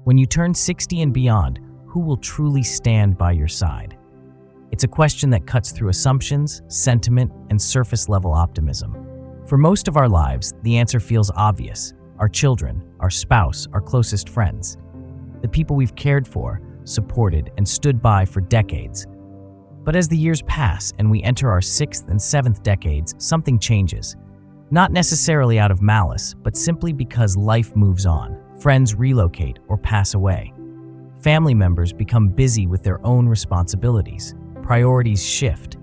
When you turn 60 and beyond, who will truly stand by your side? It's a question that cuts through assumptions, sentiment, and surface-level optimism. For most of our lives, the answer feels obvious: our children, our spouse, our closest friends, the people we've cared for, supported, and stood by for decades. But as the years pass and we enter our 6th and 7th decades, something changes. Not necessarily out of malice, but simply because life moves on. Friends relocate or pass away. Family members become busy with their own responsibilities. Priorities shift,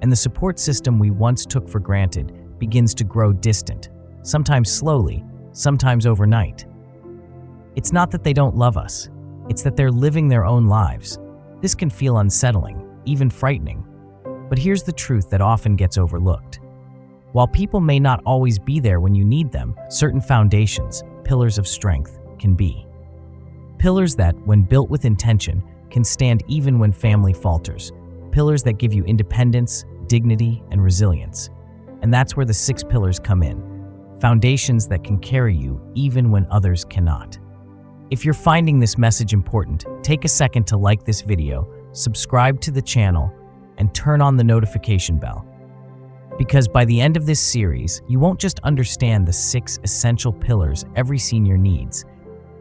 and the support system we once took for granted begins to grow distant, sometimes slowly, sometimes overnight. It's not that they don't love us, it's that they're living their own lives. This can feel unsettling, even frightening. But here's the truth that often gets overlooked. While people may not always be there when you need them, certain foundations, pillars of strength, can be. Pillars that, when built with intention, can stand even when family falters. Pillars that give you independence, dignity, and resilience. And that's where the 6 pillars come in. Foundations that can carry you even when others cannot. If you're finding this message important, take a second to like this video, subscribe to the channel, and turn on the notification bell. Because by the end of this series, you won't just understand the 6 essential pillars every senior needs.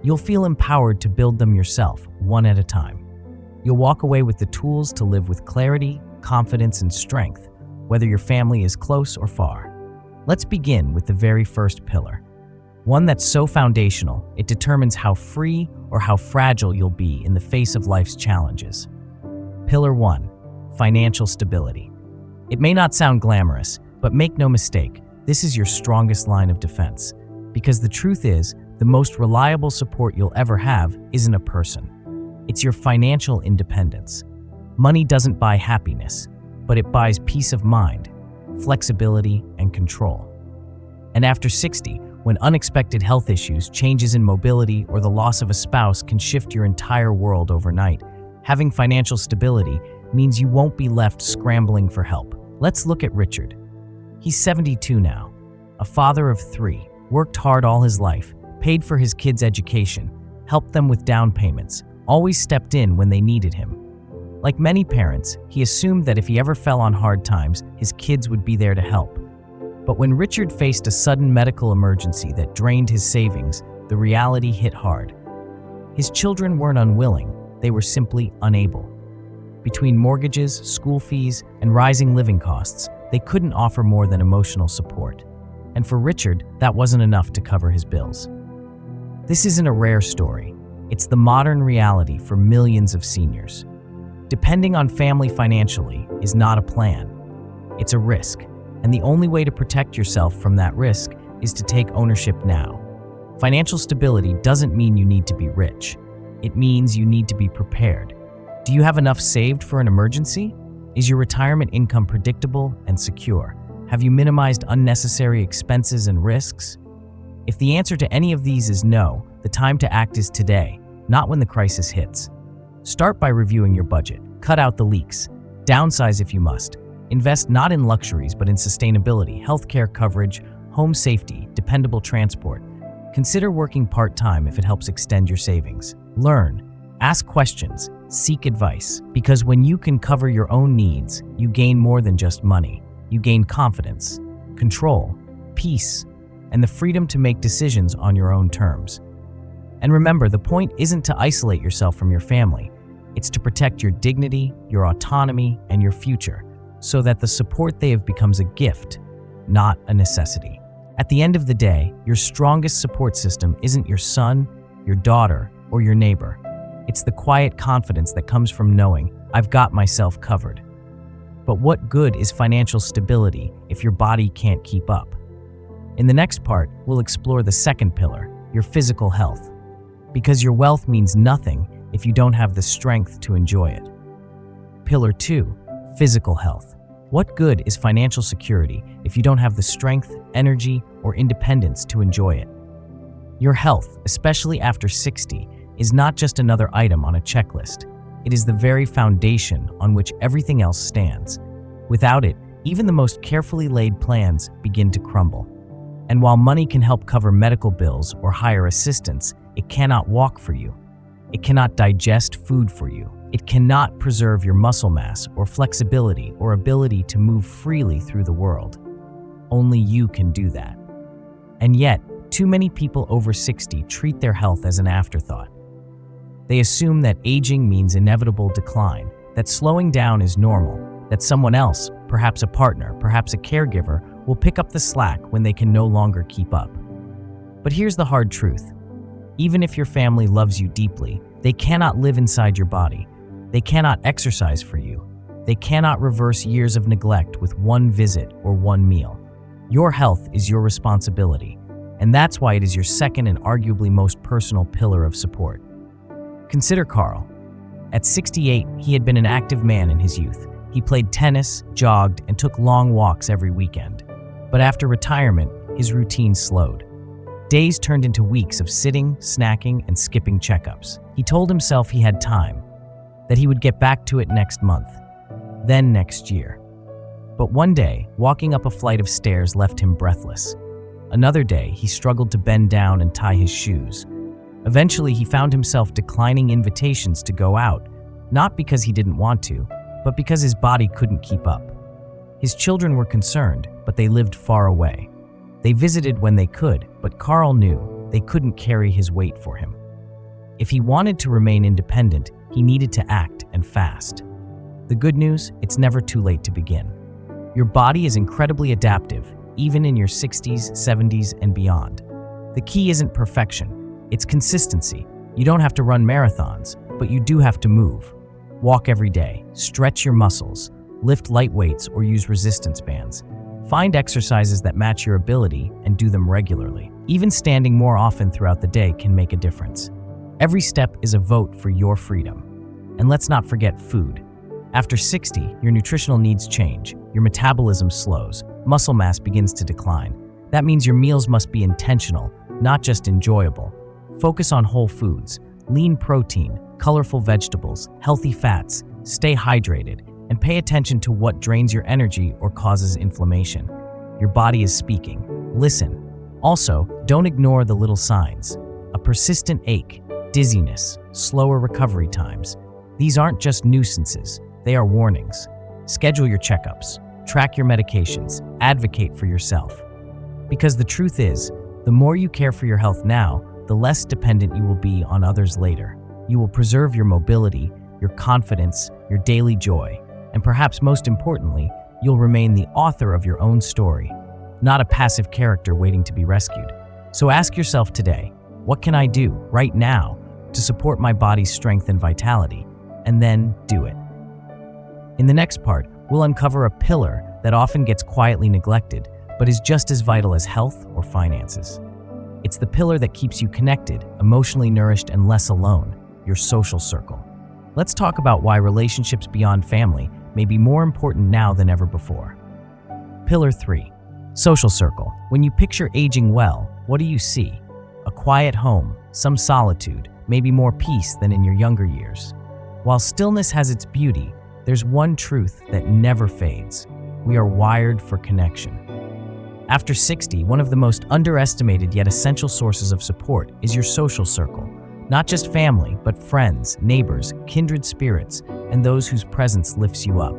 You'll feel empowered to build them yourself, one at a time. You'll walk away with the tools to live with clarity, confidence, and strength, whether your family is close or far. Let's begin with the very first pillar. One that's so foundational, it determines how free or how fragile you'll be in the face of life's challenges. Pillar 1, financial stability. It may not sound glamorous, but make no mistake, this is your strongest line of defense. Because the truth is, the most reliable support you'll ever have isn't a person. It's your financial independence. Money doesn't buy happiness, but it buys peace of mind, flexibility, and control. And after 60, when unexpected health issues, changes in mobility, or the loss of a spouse can shift your entire world overnight, having financial stability means you won't be left scrambling for help. Let's look at Richard. He's 72 now, a father of 3, worked hard all his life, paid for his kids' education, helped them with down payments, always stepped in when they needed him. Like many parents, he assumed that if he ever fell on hard times, his kids would be there to help. But when Richard faced a sudden medical emergency that drained his savings, the reality hit hard. His children weren't unwilling, they were simply unable. Between mortgages, school fees, and rising living costs, they couldn't offer more than emotional support. And for Richard, that wasn't enough to cover his bills. This isn't a rare story. It's the modern reality for millions of seniors. Depending on family financially is not a plan. It's a risk, and the only way to protect yourself from that risk is to take ownership now. Financial stability doesn't mean you need to be rich. It means you need to be prepared. Do you have enough saved for an emergency? Is your retirement income predictable and secure? Have you minimized unnecessary expenses and risks? If the answer to any of these is no, the time to act is today, not when the crisis hits. Start by reviewing your budget. Cut out the leaks. Downsize if you must. Invest not in luxuries, but in sustainability, healthcare coverage, home safety, dependable transport. Consider working part-time if it helps extend your savings. Learn, ask questions, seek advice. Because when you can cover your own needs, you gain more than just money. You gain confidence, control, peace, and the freedom to make decisions on your own terms. And remember, the point isn't to isolate yourself from your family. It's to protect your dignity, your autonomy, and your future, so that the support they have becomes a gift, not a necessity. At the end of the day, your strongest support system isn't your son, your daughter, or your neighbor. It's the quiet confidence that comes from knowing, I've got myself covered. But what good is financial stability if your body can't keep up? In the next part, we'll explore the second pillar, your physical health. Because your wealth means nothing if you don't have the strength to enjoy it. Pillar 2, physical health. What good is financial security if you don't have the strength, energy, or independence to enjoy it? Your health, especially after 60, is not just another item on a checklist. It is the very foundation on which everything else stands. Without it, even the most carefully laid plans begin to crumble. And while money can help cover medical bills or hire assistance, it cannot walk for you. It cannot digest food for you. It cannot preserve your muscle mass or flexibility or ability to move freely through the world. Only you can do that. And yet, too many people over 60 treat their health as an afterthought. They assume that aging means inevitable decline, that slowing down is normal, that someone else, perhaps a partner, perhaps a caregiver, will pick up the slack when they can no longer keep up. But here's the hard truth. Even if your family loves you deeply, they cannot live inside your body. They cannot exercise for you. They cannot reverse years of neglect with one visit or one meal. Your health is your responsibility, and that's why it is your second and arguably most personal pillar of support. Consider Carl. At 68, he had been an active man in his youth. He played tennis, jogged, and took long walks every weekend. But after retirement, his routine slowed. Days turned into weeks of sitting, snacking, and skipping checkups. He told himself he had time, that he would get back to it next month, then next year. But one day, walking up a flight of stairs left him breathless. Another day, he struggled to bend down and tie his shoes. Eventually, he found himself declining invitations to go out, not because he didn't want to, but because his body couldn't keep up. His children were concerned, but they lived far away. They visited when they could, but Carl knew they couldn't carry his weight for him. If he wanted to remain independent, he needed to act and fast. The good news, it's never too late to begin. Your body is incredibly adaptive, even in your 60s, 70s, and beyond. The key isn't perfection, it's consistency. You don't have to run marathons, but you do have to move. Walk every day, stretch your muscles, lift light weights or use resistance bands. Find exercises that match your ability and do them regularly. Even standing more often throughout the day can make a difference. Every step is a vote for your freedom. And let's not forget food. After 60, your nutritional needs change, your metabolism slows, muscle mass begins to decline. That means your meals must be intentional, not just enjoyable. Focus on whole foods, lean protein, colorful vegetables, healthy fats, stay hydrated, and pay attention to what drains your energy or causes inflammation. Your body is speaking. Listen. Also, don't ignore the little signs. A persistent ache, dizziness, slower recovery times. These aren't just nuisances, they are warnings. Schedule your checkups, track your medications, advocate for yourself. Because the truth is, the more you care for your health now, the less dependent you will be on others later. You will preserve your mobility, your confidence, your daily joy, and perhaps most importantly, you'll remain the author of your own story, not a passive character waiting to be rescued. So ask yourself today, what can I do right now to support my body's strength and vitality? And then do it. In the next part, we'll uncover a pillar that often gets quietly neglected, but is just as vital as health or finances. It's the pillar that keeps you connected, emotionally nourished, and less alone, your social circle. Let's talk about why relationships beyond family may be more important now than ever before. Pillar 3. Social circle. When you picture aging well, what do you see? A quiet home, some solitude, maybe more peace than in your younger years. While stillness has its beauty, there's one truth that never fades. We are wired for connection. After 60, one of the most underestimated yet essential sources of support is your social circle. Not just family, but friends, neighbors, kindred spirits, and those whose presence lifts you up.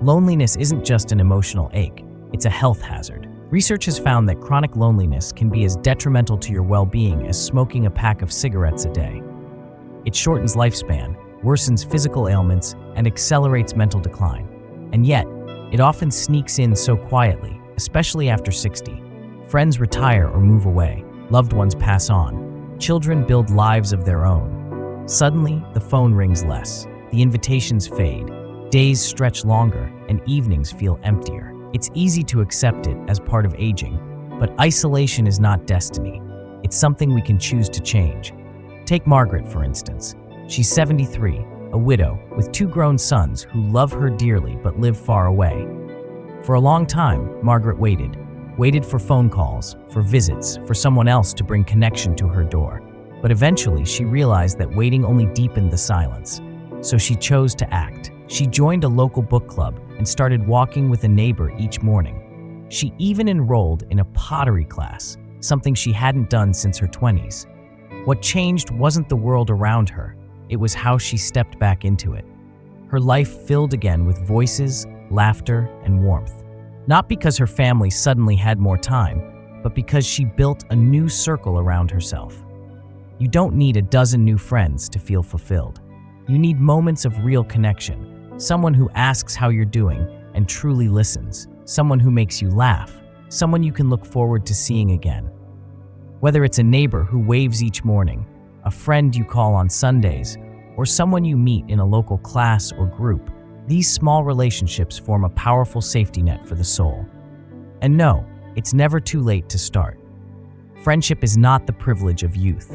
Loneliness isn't just an emotional ache, it's a health hazard. Research has found that chronic loneliness can be as detrimental to your well-being as smoking a pack of cigarettes a day. It shortens lifespan, worsens physical ailments, and accelerates mental decline. And yet, it often sneaks in so quietly, especially after 60. Friends retire or move away, loved ones pass on, children build lives of their own. Suddenly, the phone rings less, the invitations fade, days stretch longer, and evenings feel emptier. It's easy to accept it as part of aging, but isolation is not destiny. It's something we can choose to change. Take Margaret, for instance. She's 73, a widow with 2 grown sons who love her dearly but live far away. For a long time, Margaret waited for phone calls, for visits, for someone else to bring connection to her door. But eventually, she realized that waiting only deepened the silence. So she chose to act. She joined a local book club and started walking with a neighbor each morning. She even enrolled in a pottery class, something she hadn't done since her 20s. What changed wasn't the world around her, it was how she stepped back into it. Her life filled again with voices, laughter, and warmth. Not because her family suddenly had more time, but because she built a new circle around herself. You don't need a dozen new friends to feel fulfilled. You need moments of real connection, someone who asks how you're doing and truly listens, someone who makes you laugh, someone you can look forward to seeing again. Whether it's a neighbor who waves each morning, a friend you call on Sundays, or someone you meet in a local class or group, these small relationships form a powerful safety net for the soul. And no, it's never too late to start. Friendship is not the privilege of youth.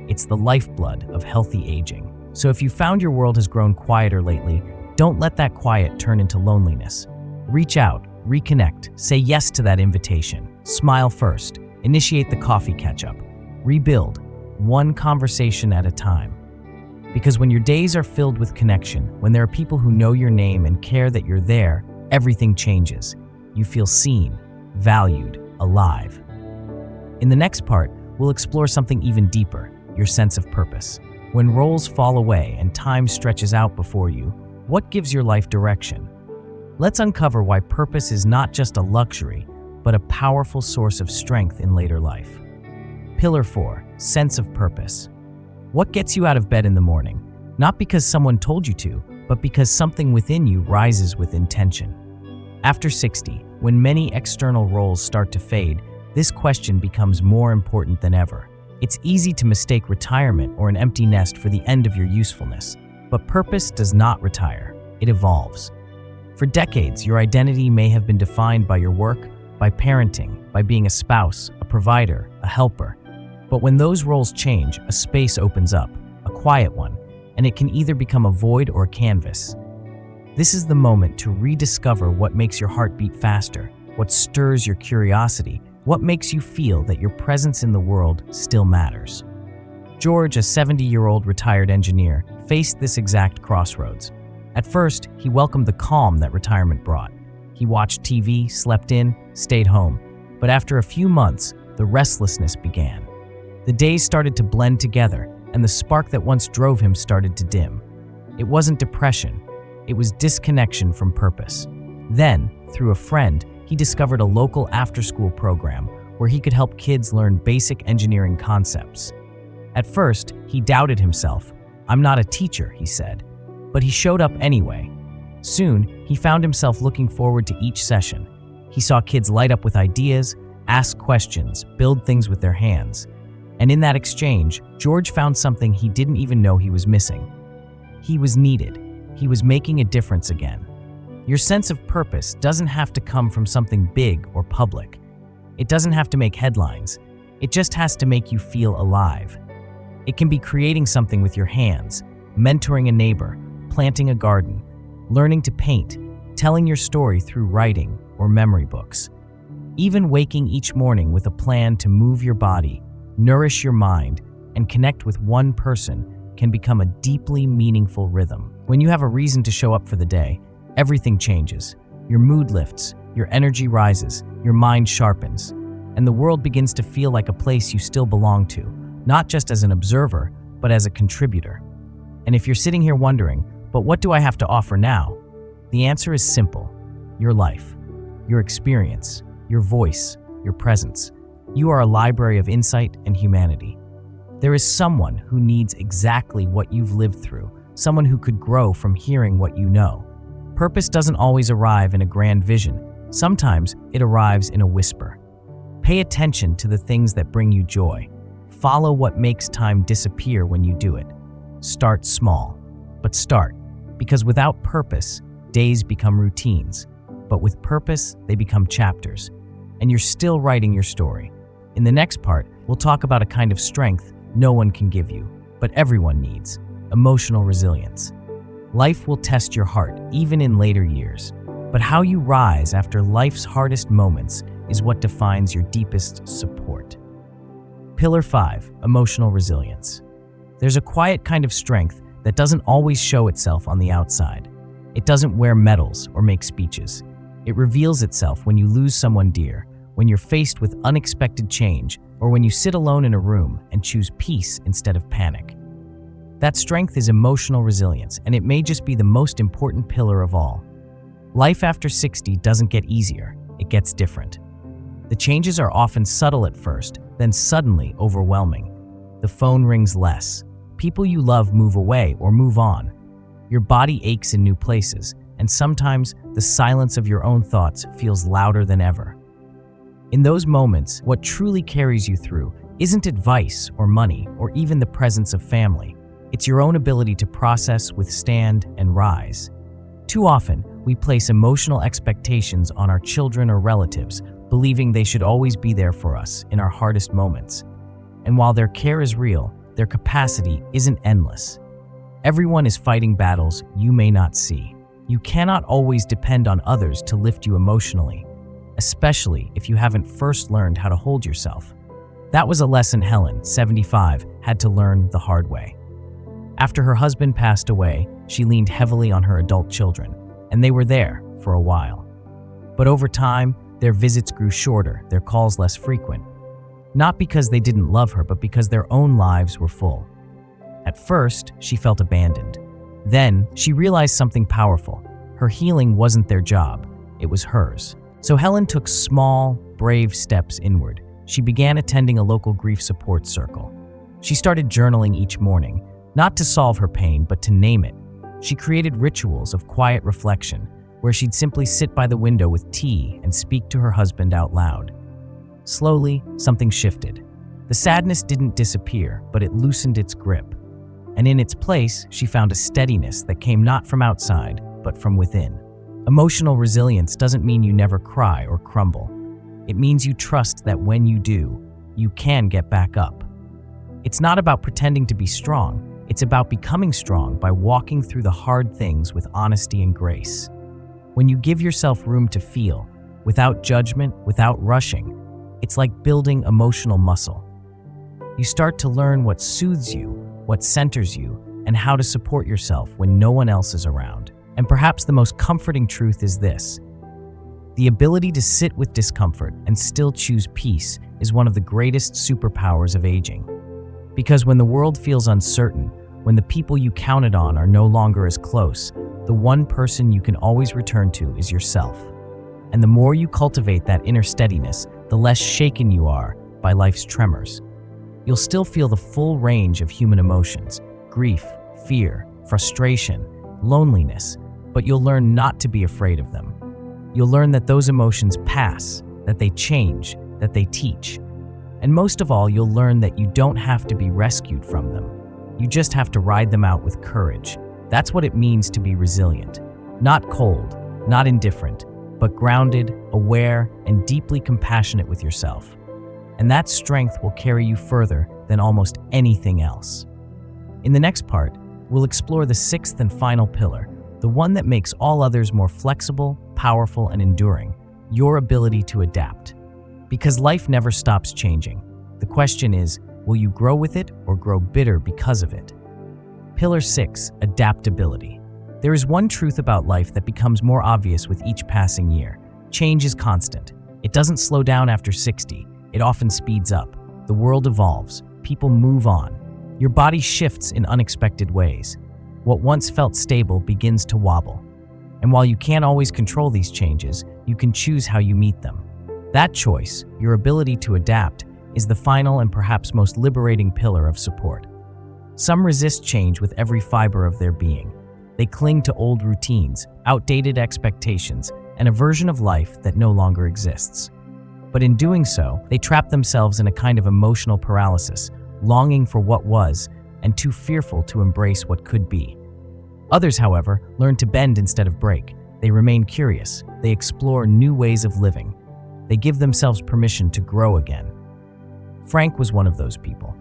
It's the lifeblood of healthy aging. So if you found your world has grown quieter lately, don't let that quiet turn into loneliness. Reach out, reconnect, say yes to that invitation. Smile first, initiate the coffee catch-up. Rebuild, one conversation at a time. Because when your days are filled with connection, when there are people who know your name and care that you're there, everything changes. You feel seen, valued, alive. In the next part, we'll explore something even deeper, your sense of purpose. When roles fall away and time stretches out before you, what gives your life direction? Let's uncover why purpose is not just a luxury, but a powerful source of strength in later life. Pillar 4, sense of purpose. What gets you out of bed in the morning? Not because someone told you to, but because something within you rises with intention. After 60, when many external roles start to fade, this question becomes more important than ever. It's easy to mistake retirement or an empty nest for the end of your usefulness, but purpose does not retire, it evolves. For decades, your identity may have been defined by your work, by parenting, by being a spouse, a provider, a helper. But when those roles change, a space opens up, a quiet one, and it can either become a void or a canvas. This is the moment to rediscover what makes your heart beat faster, what stirs your curiosity, what makes you feel that your presence in the world still matters. George, a 70-year-old retired engineer, faced this exact crossroads. At first, he welcomed the calm that retirement brought. He watched TV, slept in, stayed home. But after a few months, the restlessness began. The days started to blend together, and the spark that once drove him started to dim. It wasn't depression, it was disconnection from purpose. Then, through a friend, he discovered a local after-school program where he could help kids learn basic engineering concepts. At first, he doubted himself. "I'm not a teacher," he said. But he showed up anyway. Soon, he found himself looking forward to each session. He saw kids light up with ideas, ask questions, build things with their hands. And in that exchange, George found something he didn't even know he was missing. He was needed. He was making a difference again. Your sense of purpose doesn't have to come from something big or public. It doesn't have to make headlines. It just has to make you feel alive. It can be creating something with your hands, mentoring a neighbor, planting a garden, learning to paint, telling your story through writing or memory books. Even waking each morning with a plan to move your body, nourish your mind, and connect with one person can become a deeply meaningful rhythm. When you have a reason to show up for the day, everything changes. Your mood lifts, your energy rises, your mind sharpens, and the world begins to feel like a place you still belong to, not just as an observer, but as a contributor. And if you're sitting here wondering, but what do I have to offer now? The answer is simple. Your life, your experience, your voice, your presence. You are a library of insight and humanity. There is someone who needs exactly what you've lived through, someone who could grow from hearing what you know. Purpose doesn't always arrive in a grand vision. Sometimes it arrives in a whisper. Pay attention to the things that bring you joy. Follow what makes time disappear when you do it. Start small, but start, because without purpose, days become routines. But with purpose, they become chapters, and you're still writing your story. In the next part, we'll talk about a kind of strength no one can give you, but everyone needs: emotional resilience. Life will test your heart, even in later years. But how you rise after life's hardest moments is what defines your deepest support. Pillar 5, emotional resilience. There's a quiet kind of strength that doesn't always show itself on the outside. It doesn't wear medals or make speeches. It reveals itself when you lose someone dear, when you're faced with unexpected change, or when you sit alone in a room and choose peace instead of panic. That strength is emotional resilience, and it may just be the most important pillar of all. Life after 60 doesn't get easier, it gets different. The changes are often subtle at first, then suddenly overwhelming. The phone rings less. People you love move away or move on. Your body aches in new places, and sometimes the silence of your own thoughts feels louder than ever. In those moments, what truly carries you through isn't advice or money or even the presence of family. It's your own ability to process, withstand, and rise. Too often, we place emotional expectations on our children or relatives, believing they should always be there for us in our hardest moments. And while their care is real, their capacity isn't endless. Everyone is fighting battles you may not see. You cannot always depend on others to lift you emotionally, especially if you haven't first learned how to hold yourself. That was a lesson Helen, 75, had to learn the hard way. After her husband passed away, she leaned heavily on her adult children, and they were there for a while. But over time, their visits grew shorter, their calls less frequent. Not because they didn't love her, but because their own lives were full. At first, she felt abandoned. Then, she realized something powerful. Her healing wasn't their job, it was hers. So Helen took small, brave steps inward. She began attending a local grief support circle. She started journaling each morning, not to solve her pain, but to name it. She created rituals of quiet reflection, where she'd simply sit by the window with tea and speak to her husband out loud. Slowly, something shifted. The sadness didn't disappear, but it loosened its grip. And in its place, she found a steadiness that came not from outside, but from within. Emotional resilience doesn't mean you never cry or crumble. It means you trust that when you do, you can get back up. It's not about pretending to be strong. It's about becoming strong by walking through the hard things with honesty and grace. When you give yourself room to feel, without judgment, without rushing, it's like building emotional muscle. You start to learn what soothes you, what centers you, and how to support yourself when no one else is around. And perhaps the most comforting truth is this: the ability to sit with discomfort and still choose peace is one of the greatest superpowers of aging. Because when the world feels uncertain, when the people you counted on are no longer as close, the one person you can always return to is yourself. And the more you cultivate that inner steadiness, the less shaken you are by life's tremors. You'll still feel the full range of human emotions: grief, fear, frustration, loneliness, but you'll learn not to be afraid of them. You'll learn that those emotions pass, that they change, that they teach. And most of all, you'll learn that you don't have to be rescued from them. You just have to ride them out with courage. That's what it means to be resilient. Not cold, not indifferent, but grounded, aware, and deeply compassionate with yourself. And that strength will carry you further than almost anything else. In the next part, we'll explore the sixth and final pillar, the one that makes all others more flexible, powerful, and enduring: your ability to adapt. Because life never stops changing. The question is, will you grow with it or grow bitter because of it? Pillar 6, adaptability. There is one truth about life that becomes more obvious with each passing year. Change is constant. It doesn't slow down after 60. It often speeds up. The world evolves. People move on. Your body shifts in unexpected ways. What once felt stable begins to wobble. And while you can't always control these changes, you can choose how you meet them. That choice, your ability to adapt, is the final and perhaps most liberating pillar of support. Some resist change with every fiber of their being. They cling to old routines, outdated expectations, and a version of life that no longer exists. But in doing so, they trap themselves in a kind of emotional paralysis, longing for what was and too fearful to embrace what could be. Others, however, learn to bend instead of break. They remain curious. They explore new ways of living. They give themselves permission to grow again. Frank was one of those people.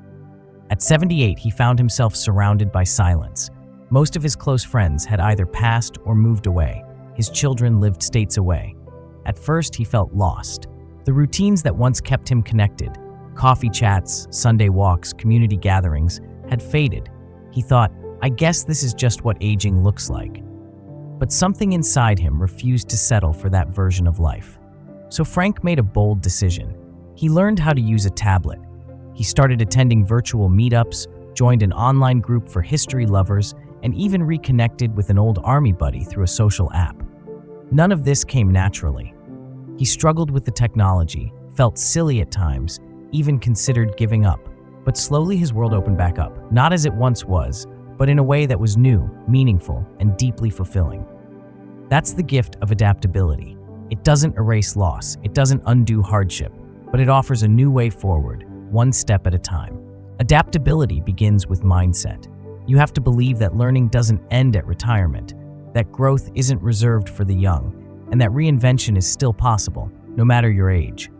At 78, he found himself surrounded by silence. Most of his close friends had either passed or moved away. His children lived states away. At first, he felt lost. The routines that once kept him connected, coffee chats, Sunday walks, community gatherings, had faded. He thought, I guess this is just what aging looks like. But something inside him refused to settle for that version of life. So Frank made a bold decision. He learned how to use a tablet. He started attending virtual meetups, joined an online group for history lovers, and even reconnected with an old army buddy through a social app. None of this came naturally. He struggled with the technology, felt silly at times, even considered giving up. But slowly his world opened back up, not as it once was, but in a way that was new, meaningful, and deeply fulfilling. That's the gift of adaptability. It doesn't erase loss, it doesn't undo hardship, but it offers a new way forward, one step at a time. Adaptability begins with mindset. You have to believe that learning doesn't end at retirement, that growth isn't reserved for the young, and that reinvention is still possible, no matter your age.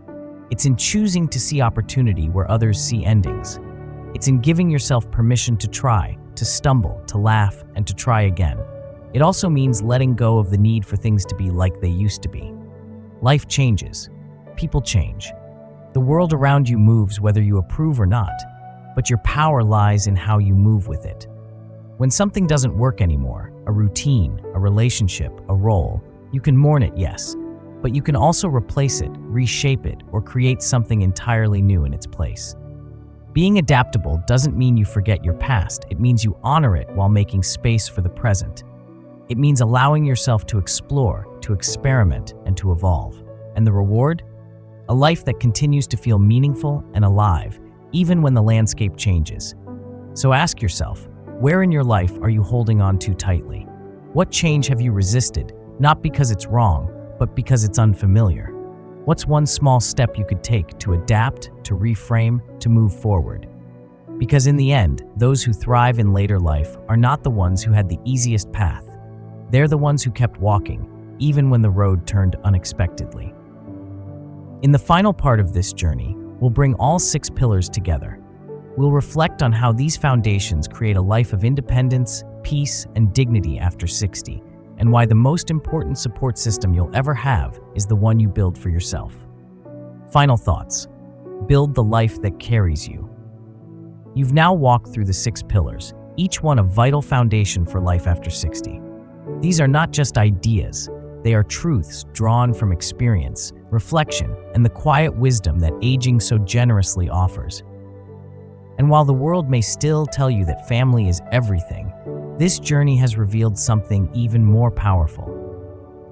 It's in choosing to see opportunity where others see endings. It's in giving yourself permission to try, to stumble, to laugh, and to try again. It also means letting go of the need for things to be like they used to be. Life changes. People change. The world around you moves whether you approve or not, but your power lies in how you move with it. When something doesn't work anymore, a routine, a relationship, a role, you can mourn it, yes, but you can also replace it, reshape it, or create something entirely new in its place. Being adaptable doesn't mean you forget your past, it means you honor it while making space for the present. It means allowing yourself to explore, to experiment, and to evolve. And the reward? A life that continues to feel meaningful and alive, even when the landscape changes. So ask yourself, where in your life are you holding on too tightly? What change have you resisted, not because it's wrong, but because it's unfamiliar? What's one small step you could take to adapt, to reframe, to move forward? Because in the end, those who thrive in later life are not the ones who had the easiest path. They're the ones who kept walking, even when the road turned unexpectedly. In the final part of this journey, we'll bring all 6 pillars together. We'll reflect on how these foundations create a life of independence, peace, and dignity after 60, and why the most important support system you'll ever have is the one you build for yourself. Final thoughts. Build the life that carries you. You've now walked through the 6 pillars, each one a vital foundation for life after 60. These are not just ideas, they are truths drawn from experience, reflection, and the quiet wisdom that aging so generously offers. And while the world may still tell you that family is everything, this journey has revealed something even more powerful.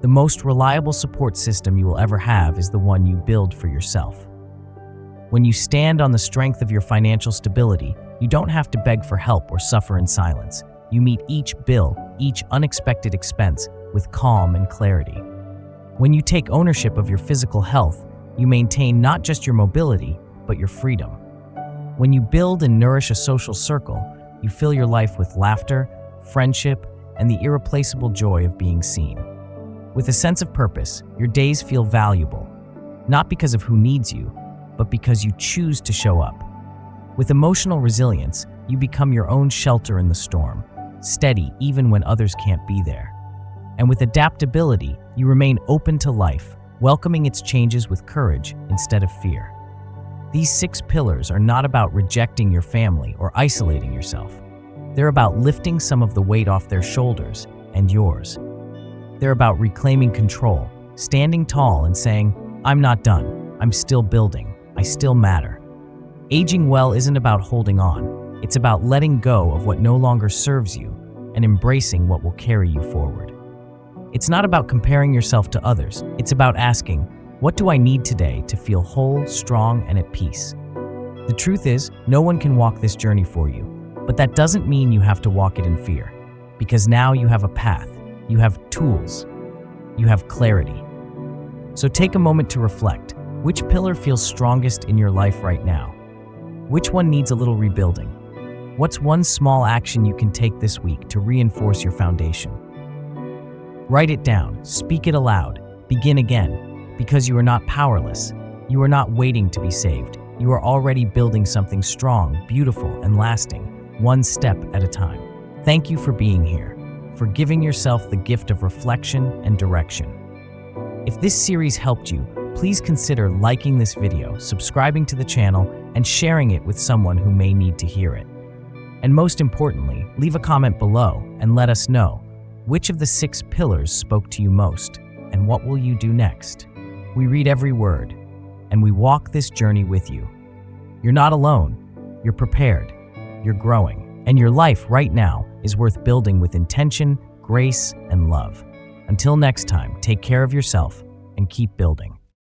The most reliable support system you will ever have is the one you build for yourself. When you stand on the strength of your financial stability, you don't have to beg for help or suffer in silence. You meet each bill, each unexpected expense, with calm and clarity. When you take ownership of your physical health, you maintain not just your mobility, but your freedom. When you build and nourish a social circle, you fill your life with laughter, friendship, and the irreplaceable joy of being seen. With a sense of purpose, your days feel valuable, not because of who needs you, but because you choose to show up. With emotional resilience, you become your own shelter in the storm, steady even when others can't be there. And with adaptability, you remain open to life, welcoming its changes with courage instead of fear. These 6 pillars are not about rejecting your family or isolating yourself. They're about lifting some of the weight off their shoulders and yours. They're about reclaiming control, standing tall and saying, "I'm not done. I'm still building. I still matter." Aging well isn't about holding on. It's about letting go of what no longer serves you and embracing what will carry you forward. It's not about comparing yourself to others. It's about asking, what do I need today to feel whole, strong, and at peace? The truth is, no one can walk this journey for you, but that doesn't mean you have to walk it in fear, because now you have a path, you have tools, you have clarity. So take a moment to reflect. Which pillar feels strongest in your life right now? Which one needs a little rebuilding? What's one small action you can take this week to reinforce your foundation? Write it down, speak it aloud, begin again. Because you are not powerless. You are not waiting to be saved. You are already building something strong, beautiful, and lasting, one step at a time. Thank you for being here, for giving yourself the gift of reflection and direction. If this series helped you, please consider liking this video, subscribing to the channel, and sharing it with someone who may need to hear it. And most importantly, leave a comment below and let us know which of the 6 pillars spoke to you most, and what will you do next? We read every word, and we walk this journey with you. You're not alone. You're prepared. you're growing, and your life right now is worth building with intention, grace, and love. Until next time, take care of yourself and keep building.